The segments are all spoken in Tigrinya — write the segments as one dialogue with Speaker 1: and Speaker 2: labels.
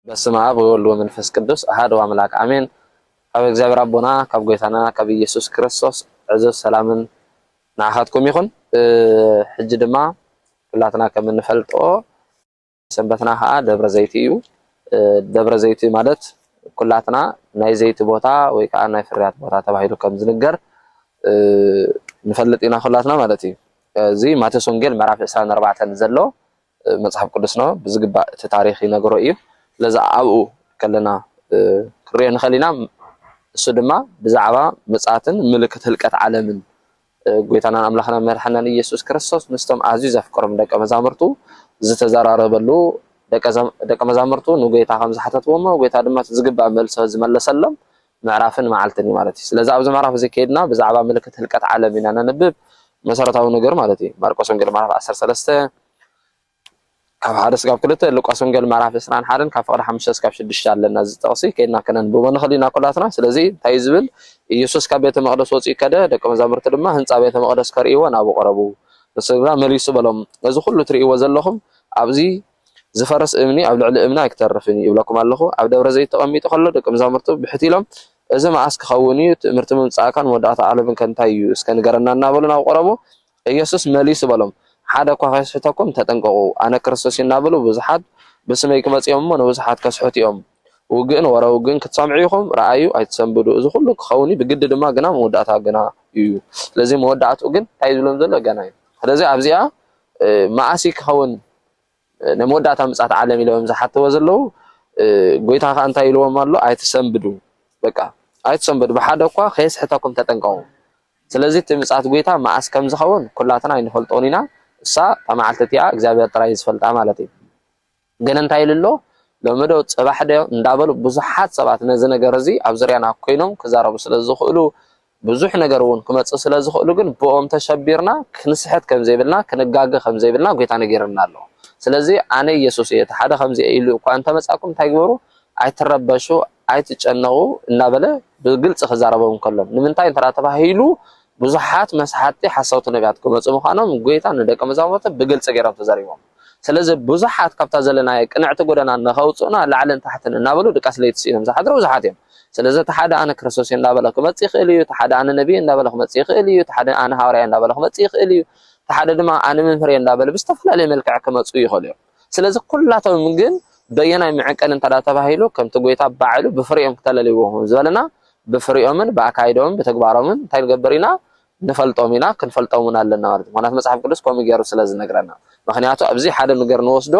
Speaker 1: በስመ አብ ወወልድ ወመንፈስ ቅዱስ አሐዱ አምላክ አሜን። ካብ እግዚአብሔር አቦና ካብ ጎይታና ካብ ኢየሱስ ክርስቶስ ዕዘዝ ሰላምን ንዓኻትኩም ይኹን። ሕጂ ድማ ኩላትና ከም እንፈልጦ ሰንበትና ከዓ ደብረ ዘይቲ እዩ። ደብረ ዘይቲ ማለት ኩላትና ናይ ዘይቲ ቦታ ወይ ከዓ ናይ ፍርያት ቦታ ተባሂሉ ከም ዝንገር ንፈልጥ ኢና ኩላትና ማለት እዩ። እዚ ማቴዎስ ወንጌል ምዕራፍ 24 ዘሎ መጽሓፍ ቅዱስ ነው። ብዝግባእ እቲ ታሪኽ ይነግሮ እዩ። ለዛ ኣብኡ ከለና ክሪኦ ንኸሊና እሱ ድማ ብዛዕባ መጻትን ምልክት ህልቀት ዓለምን ጎይታና አምላኽና መድሓኒና ኢየሱስ ክርስቶስ ምስቶም ኣዝዩ ዘፍቅሮም ደቀ መዛሙርቱ ዝተዘራረበሉ ደቀ መዛሙርቱ ንጎይታ ከም ዝሓተትዎሞ ጎይታ ድማ ዝግባእ መልሶ ዝመለሰሎም ምዕራፍን መዓልትን እዩ ማለት እዩ። ስለዚ ኣብዚ ምዕራፍ እዚ ከይድና ብዛዕባ ምልክት ህልቀት ዓለም ኢና ነንብብ መሰረታዊ ነገር ማለት እዩ። ማርቆስ ወንጌል ምዕራፍ 13 ካብ 1 እስካብ 2 ሉቃስ ወንጌል ምዕራፍ 21 ካብ 5 እስካብ 6 ኣለና ዝጠቕሲ ከይድና ከነንብቦ ንኽእልና ኩላትና። ስለዚ እንታይ ዝብል ኢየሱስ ካብ ቤተ መቕደስ ወፂኡ ከደ ደቀ መዛሙርቱ ድማ ህንፃ ቤተ መቕደስ ከርእይዎ ናብኡ ቀረቡ። ንስግራ መሊሱ በሎም እዚ ኩሉ ትርእይዎ ዘለኹም ኣብዚ ዝፈረስ እምኒ ኣብ ልዕሊ እምኒ ኣይክተርፍን ይብለኩም ኣለኹ። ኣብ ደብረ ዘይት ተቐሚጡ ከሎ ደቀ መዛሙርቱ ብሕቲ ኢሎም እዚ መዓስ ክኸውን እዩ ትምህርቲ ምምፃእካን መወዳእታ ዓለምን ከንታይ እዩ እስከ ንገረና እናበሉ ናብኡ ቀረቡ። ኢየሱስ መሊሱ በሎም ሓደ እኳ ከስሕተኩም ተጠንቀቁ፣ ኣነ ክርስቶስ እናበሉ ብዙሓት ብስመይ ክመፅኦም እሞ ንብዙሓት ከስሕቱ እዮም። ውግእን ወረውግን ክትሰምዑ ኢኹም ረኣዩ ኣይትሰንብዱ። እዚ ኩሉ ክኸውን ብግዲ ድማ ግና መወዳእታ ግና እዩ። ስለዚ መወዳእቱ ግን እንታይ ዝብሎም ዘሎ ገና እዩ። ስለዚ ኣብዚኣ መዓሲ ክኸውን ንመወዳእታ ምጽኣት ዓለም ኢሎም ዝሓትዎ ዘለዉ ጎይታ ከዓ እንታይ ኢልዎም ኣሎ? ኣይትሰንብዱ፣ በቃ ኣይትሰንብዱ፣ ብሓደ እኳ ከየስሕተኩም ተጠንቀቁ። ስለዚ እቲ ምጽኣት ጎይታ መዓስ ከም ዝኸውን ኩላትና ኣይንፈልጦን ኢና። እሳ ተማዓልቲ እቲኣ እግዚአብሔር ጥራይ ዝፈልጣ ማለት እዩ። ግን እንታይ ኢሉ ኣሎ? ሎሚ ዶ ፅባሕ ዶ እንዳበሉ ብዙሓት ሰባት ነዚ ነገር እዚ ኣብ ዙርያና ኮይኖም ክዛረቡ ስለዝኽእሉ ብዙሕ ነገር እውን ክመፅእ ስለዝኽእሉ ግን ብኦም ተሸቢርና ክንስሕት ከም ዘይብልና ክንጋገ ከም ዘይብልና ጎይታ ነጊርና ኣሎ። ስለዚ ኣነ ኢየሱስ እየ ሓደ ከምዚ ኢሉ እኳ እንተመፃኩም እንታይ ግበሩ? ኣይትረበሹ ኣይትጨነቁ እናበለ ብግልፂ ክዛረቦም ከሎም ንምንታይ እንተራ ተባሂሉ ብዙሓት መስሓቲ ሓሰውቲ ነቢያት ክመፁ ምዃኖም ጎይታ ንደቀ መዛሙርቱ ብግልፂ ገይሮም ተዛሪቦም። ስለዚ ብዙሓት ካብታ ዘለና ቅንዕቲ ጎደና ንኸውፅኡና ላዕልን ታሕትን እናበሉ ድቃስ ለይቲ ኢሎም ዝሓድሩ ብዙሓት እዮም። ስለዚ እቲ ሓደ ኣነ ክርስቶስ እናበለ ክመፅእ ይኽእል እዩ፣ እቲ ሓደ ኣነ ነቢይ እናበለ ክመፅእ ይኽእል እዩ፣ እቲ ሓደ ኣነ ሃዋርያ እናበለ ክመፅእ ይኽእል እዩ፣ እቲ ሓደ ድማ ኣነ መምህር እናበለ ብዝተፈላለየ መልክዕ ክመፁ ይኽእሉ እዮም። ስለዚ ኩላቶም ግን በየናይ ምዕቀን እንተዳ ተባሂሉ ከምቲ ጎይታ ባዕሉ ብፍርኦም ክተለልይዎም ዝበለና ብፍርኦምን ብኣካይዶምን ብተግባሮምን እንታይ ንገብር ኢና ንፈልጦም ኢና ክንፈልጦምን ኣለና ማለት እዩ። ምክንያቱ መጽሓፍ ቅዱስ ከምኡ ገይሩ ስለዝነግረና። ምክንያቱ ኣብዚ ሓደ ነገር ንወስዶ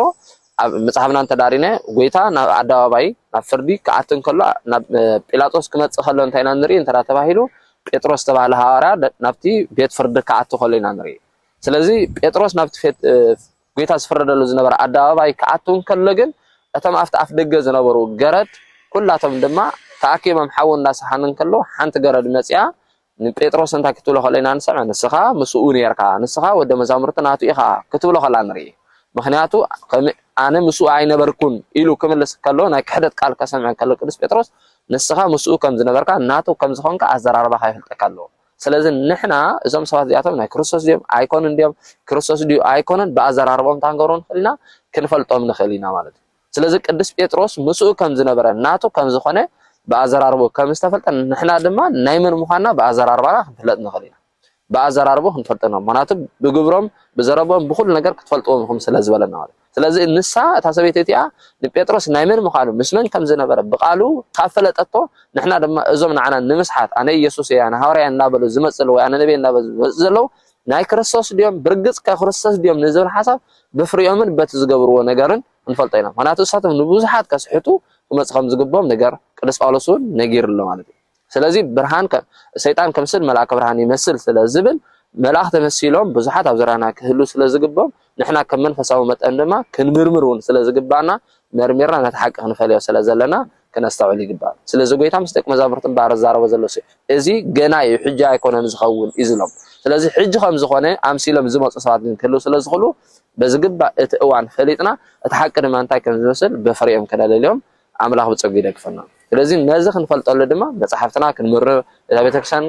Speaker 1: ኣብ መጽሓፍና እንተዳሪነ ጎይታ ናብ ኣደባባይ ናብ ፍርዲ ክኣቱ ከሎ ናብ ጲላጦስ ክመፅእ ከሎ እንታይ ኢና ንርኢ እንተዳ ተባሂሉ ጴጥሮስ ዝተባህለ ሃዋርያ ናብቲ ቤት ፍርዲ ክኣቱ ከሎ ኢና ንርኢ። ስለዚ ጴጥሮስ ናብቲ ጎይታ ዝፍረደሉ ዝነበረ ኣደባባይ ክኣቱ ከሎ ግን እቶም ኣብቲ ኣፍ ደገ ዝነበሩ ገረድ ኩላቶም ድማ ተኣኪቦም ሓዊ እንዳሰሓኑ ከሎ ሓንቲ ገረድ መፅያ ንጴጥሮስ እንታይ ክትብሎ ከለና ንሰምዕ ንስኻ ምስኡ ነርካ ንስኻ ወደ መዛሙርቱ ናቱ ኢኻ ክትብሎ ከላ ንርኢ። ምክንያቱ ኣነ ምስኡ ኣይነበርኩን ኢሉ ክምልስ ከሎ ናይ ክሕደት ቃል ከሰምዕ ከሎ ቅዱስ ጴጥሮስ ንስኻ ምስኡ ከም ዝነበርካ ናቱ ከም ዝኾንካ ኣዘራርባኻ ይፍልጠካ ኣለዎ። ስለዚ ንሕና እዞም ሰባት እዚኣቶም ናይ ክርስቶስ ድዮም ኣይኮኑን ድዮም ክርስቶስ ድዩ ኣይኮኑን ብኣዘራርቦም ታንገብሮ ንኽእል ኢና ክንፈልጦም ንኽእል ኢና ማለት እዩ። ስለዚ ቅዱስ ጴጥሮስ ምስኡ ከም ዝነበረ ናቱ ከም ዝኾነ ብኣዘራርቦ ከም ዝተፈልጠ ንሕና ድማ ናይ መን ምዃንና ብኣዘራርባና ክንፍለጥ ንኽእል ኢና። ብኣዘራርቦ ክንፈልጥና ምክንያቱ ብግብሮም ብዘረቦም ብኩሉ ነገር ክትፈልጥዎም ኢኹም ስለ ዝበለና ማለት እዩ። ስለዚ ንሳ እታ ሰበይቲ እቲኣ ንጴጥሮስ ናይ መን ምዃኑ ምስ መን ከም ዝነበረ ብቃሉ ካብ ፈለጠቶ ንሕና ድማ እዞም ንዓና ንምስሓት ኣነ ኢየሱስ እያ ሃዋርያ እናበሉ ዝመፅሉ ወይ ኣነ ነቢይ እናበሉ ዝመፅእ ዘለዉ ናይ ክርስቶስ ድዮም ብርግፅ ከክርስቶስ ድዮም ንዝብል ሓሳብ ብፍርኦምን በቲ ዝገብርዎ ነገርን ክንፈልጦ ኢና። ምክንያቱ እሳቶም ንብዙሓት ከስሕቱ ክመፅእ ከም ዝግብኦም ነገር ቅዱስ ጳውሎስ እውን ነጊሩ ኣሎ ማለት እዩ። ስለዚ ብርሃን ሰይጣን ከምስል መልኣከ ብርሃን ይመስል ስለዝብል መላእኽቲ ተመሲሎም ብዙሓት ኣብ ዙርያና ክህሉ ስለዝግብኦም ንሕና ከም መንፈሳዊ መጠን ድማ ክንምርምር እውን ስለዝግባእና መርሚርና ነቲ ሓቂ ክንፈልዮ ስለዘለና ክነስተውዕል ይግባእ። ስለዚ ጎይታ ምስ ደቂ መዛሙርቱ እምበር ዝዛረቦ ዘሎ እዚ ገና እዩ ሕጂ ኣይኮነን ዝኸውን እዩ ዝብሎም። ስለዚ ሕጂ ከም ዝኾነ ኣምሲሎም ዝመፁ ሰባት ግን ክህሉ ስለዝኽእሉ በዝግባእ እቲ እዋን ፈሊጥና እቲ ሓቂ ድማ እንታይ ከም ዝመስል ብፍርኦም ከለለልዮም ኣምላኽ ብፀጉ ይደግፈና። ስለዚ ነዚ ክንፈልጠሉ ድማ መጽሓፍትና ክንምርር እታ ቤተክርስትያን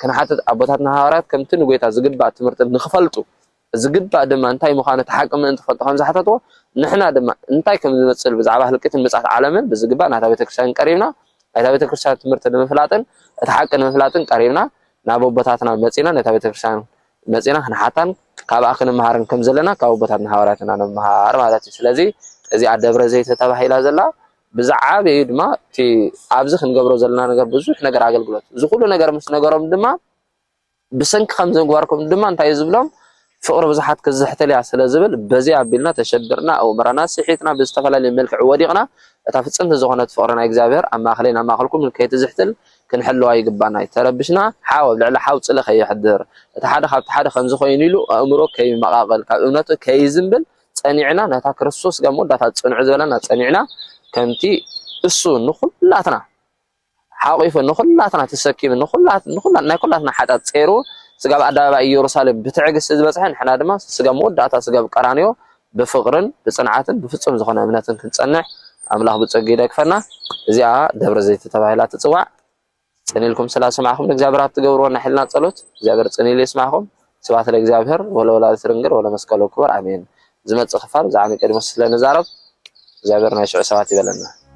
Speaker 1: ክንሓትት ኣቦታትና ሃዋርያት ከምቲ ንጎይታ ዝግባእ ትምህርቲ ንኽፈልጡ ዝግባእ ድማ እንታይ ምዃኑ ተሓቅም እንትፈልጡ ከም ዝሓተትዎ ንሕና ድማ እንታይ ከም ዝመፅል ብዛዕባ ህልቂትን ምጽኣት ዓለምን ብዝግባእ ናታ ቤተክርስትያን ቀሪብና ናታ ቤተክርስትያን ትምህርቲ ንምፍላጥን እቲ ሓቂ ንምፍላጥን ቀሪብና ናብ ኣቦታትና መፂና ነታ ቤተክርስትያን መፂና ክንሓታን ካብኣ ክንመሃርን ከም ዘለና ካብ ኣቦታትና ሓዋርያትና ንምሃር ማለት እዩ ስለዚ እዚ ደብረ ዘይት ተባሂላ ዘላ ብዛዕባዩ ድማ እቲ ኣብዚ ክንገብሮ ዘለና ነገር ብዙሕ ነገር ኣገልግሎት እዚ ኩሉ ነገር ምስ ነገሮም ድማ ብሰንኪ ከም ዝግባርኩም ድማ እንታይ ዝብሎም ፍቅሪ ብዙሓት ክዝሕተል እያ ስለዝብል በዚ ኣቢልና ተሸብርና ኣእምሮና ስሒትና ብዝተፈላለየ መልክዕ ወዲቕና እታ ፍፅምቲ ዝኾነት ፍቅሪ ናይ እግዚኣብሔር ኣብ ማእኸለይን ኣብ ማእኸልኩም ከይትዝሕትል ክንሕልዋ ይግባና ተረብሽና ሓው ኣብ ልዕሊ ሓው ፅለ ከይሕድር እቲ ሓደ ካብቲ ሓደ ከምዚ ኮይኑ ኢሉ ኣእምሮ ከይመቃቐል ካብ እምነቱ ከይዝንብል ፀኒዕና ነታ ክርስቶስ ጋር መወዳእታ ፅንዑ ዝበለና ፀኒዕና ከምቲ እሱ ንኹላትና ሓቂፉ ንኹላትና ተሰኪሙ ንኹላትና ናይ ኩላትና ሓጣት ፀይሩ ስጋ ኣደባባይ ኢየሩሳሌም ብትዕግስቲ ዝበፅሐ ንሕና ድማ ስጋ መወዳእታ ስጋ ቀራንዮ ብፍቅርን ብፅንዓትን ብፍጹም ዝኾነ እምነትን ክንፀንዕ ኣምላኽ ብፀጊ ይደግፈና እዚኣ ደብረ ዘይት ተባሂላ ትፅዋዕ ፅኒልኩም ስላሰማዕኩም እግዚአብሔር አትገብሩና ሕልና ጸሎት እግዚአብሔር ፅኒል ይስማዕኩም ስብሐት ለእግዚአብሔር ወለወላዲቱ ድንግል ወለመስቀሉ ክቡር አሜን ዝመጽእ ክፋል ብዛዕባ ቀድሞ ስለነዛረብ እግዚአብሔር ናይ ሽዑ ሰባት ይበለና